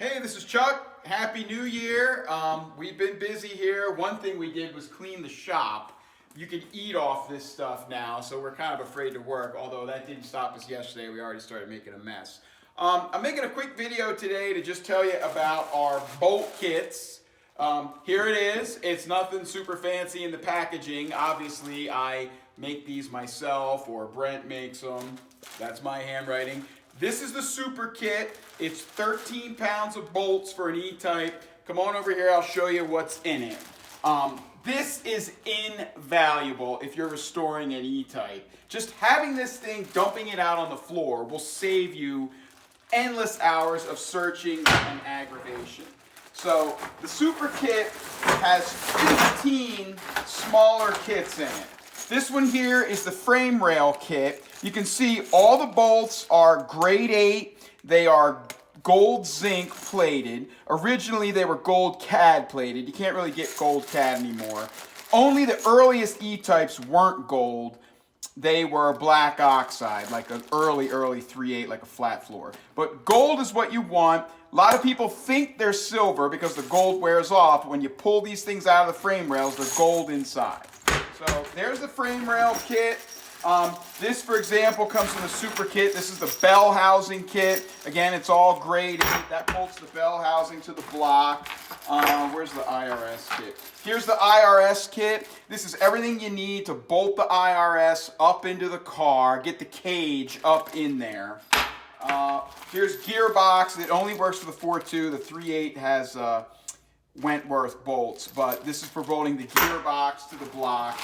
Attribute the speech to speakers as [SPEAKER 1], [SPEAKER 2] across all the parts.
[SPEAKER 1] Hey, this is Chuck. Happy New Year. We've been busy here. One thing we did was clean the shop. You can eat off this stuff now, so we're kind of afraid to work, although that didn't stop us yesterday. We already started making a mess. I'm making a quick video today to just tell you about our bolt kits. Here it is. It's nothing super fancy in the packaging. Obviously, I make these myself, or Brent makes them. That's my handwriting. This is the super kit. It's 13 pounds of bolts for an E-type. Come on over here, I'll show you what's in it. This is invaluable if you're restoring an E-type. Just having this thing, dumping it out on the floor, will save you endless hours of searching and aggravation. So the super kit has 15 smaller kits in it. This one here is the frame rail kit. You can see all the bolts are grade 8. They are gold-zinc plated. Originally they were gold-cad plated. You can't really get gold-cad anymore. Only the earliest E-types weren't gold. They were black oxide, like an early 3/8, like a flat floor. But gold is what you want. A lot of people think they're silver because the gold wears off. When you pull these things out of the frame rails, they're gold inside. So there's the frame rail kit. This, for example, comes in the super kit. This is the bell housing kit. Again, it's all grade 8. That bolts the bell housing to the block. Where's the IRS kit? Here's the IRS kit. This is everything you need to bolt the IRS up into the car, get the cage up in there. Here's gearbox. It only works for the 4.2. The 3.8 has Wentworth bolts, but this is for bolting the gearbox to the block.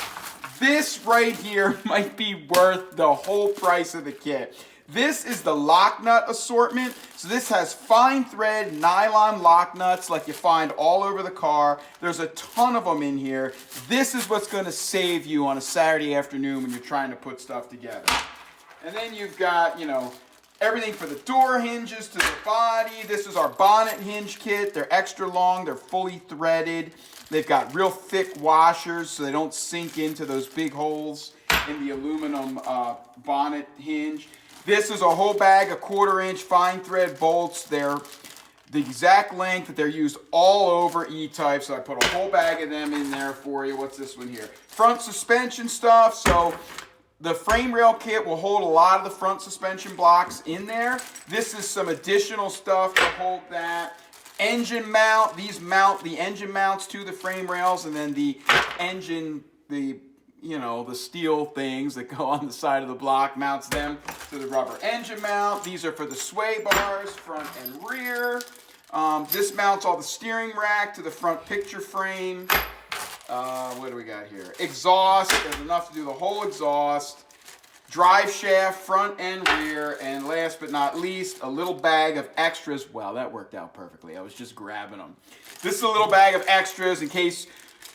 [SPEAKER 1] This right here might be worth the whole price of the kit. This is the locknut assortment. So this has fine thread nylon locknuts like you find all over the car. There's a ton of them in here. This is what's going to save you on a Saturday afternoon when you're trying to put stuff together. And then you've got, everything for the door hinges to the body. This is our bonnet hinge kit. They're extra long. They're fully threaded. They've got real thick washers so they don't sink into those big holes in the aluminum bonnet hinge. This is a whole bag of 1/4 inch fine thread bolts. They're the exact length that they're used all over E-type. So I put a whole bag of them in there for you. What's this one here? Front suspension stuff. So the frame rail kit will hold a lot of the front suspension blocks in there. This is some additional stuff to hold that. Engine mount, these mount the engine mounts to the frame rails, and then the engine, the steel things that go on the side of the block mounts them to the rubber engine mount. These are for the sway bars, front and rear. This mounts all the steering rack to the front picture frame. What do we got here? Exhaust, there's enough to do the whole exhaust. Drive shaft, front and rear. And last but not least, a little bag of extras. Wow, that worked out perfectly. I was just grabbing them. This is a little bag of extras in case,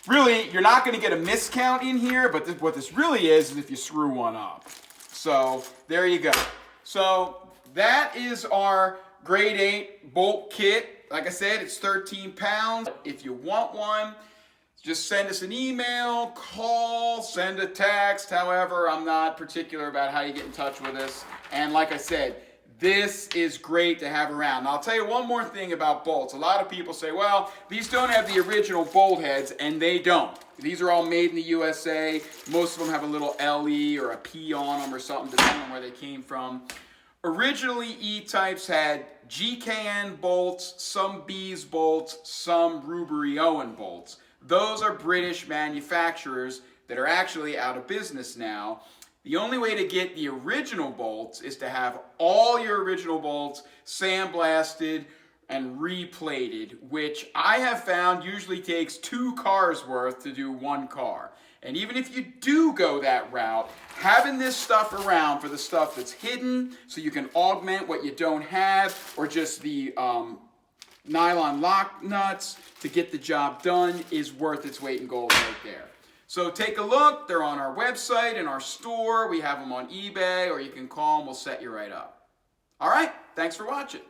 [SPEAKER 1] really, you're not going to get a miscount in here, but what this really is if you screw one up. So, there you go. So, that is our grade 8 bolt kit. Like I said, it's 13 pounds. If you want one, just send us an email, call, send a text. However, I'm not particular about how you get in touch with us. And like I said, this is great to have around. Now, I'll tell you one more thing about bolts. A lot of people say, well, these don't have the original bolt heads, and they don't. These are all made in the USA. Most of them have a little LE or a P on them or something, depending on where they came from. Originally, E-types had GKN bolts, some B's bolts, some Rubery Owen bolts. Those are British manufacturers that are actually out of business now. The only way to get the original bolts is to have all your original bolts sandblasted and replated, which I have found usually takes 2 cars worth to do 1 car. And even if you do go that route, having this stuff around for the stuff that's hidden so you can augment what you don't have, or just the nylon lock nuts to get the job done, is worth its weight in gold right there. So take a look. They're on our website, in our store. We have them on eBay, or you can call them. We'll set you right up. All right. Thanks for watching.